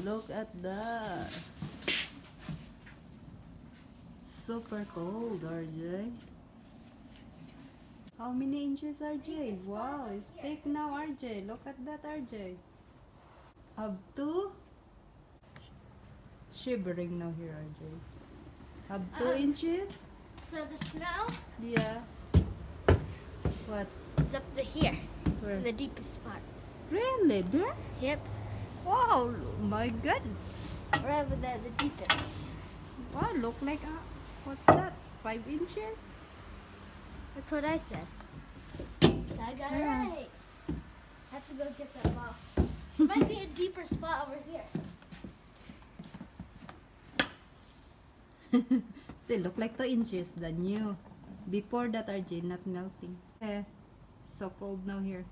look at that. Super cold, RJ. How many inches, RJ? Wow, it's thick now, RJ. Look at that, RJ. Up to shivering now here, RJ. Up 2 inches? So the snow Yeah. What? is up to here, Where? the deepest spot. Really? There? Yep, Wow, my God. right over there, the deepest. Wow, look like, what's that? 5 inches? That's what I said. So I got it Yeah. right. I have to go get that ball. There might be a deeper spot over here. See, look like 2 inches, the new. Before that, RJ, not melting. Eh, so cold now here.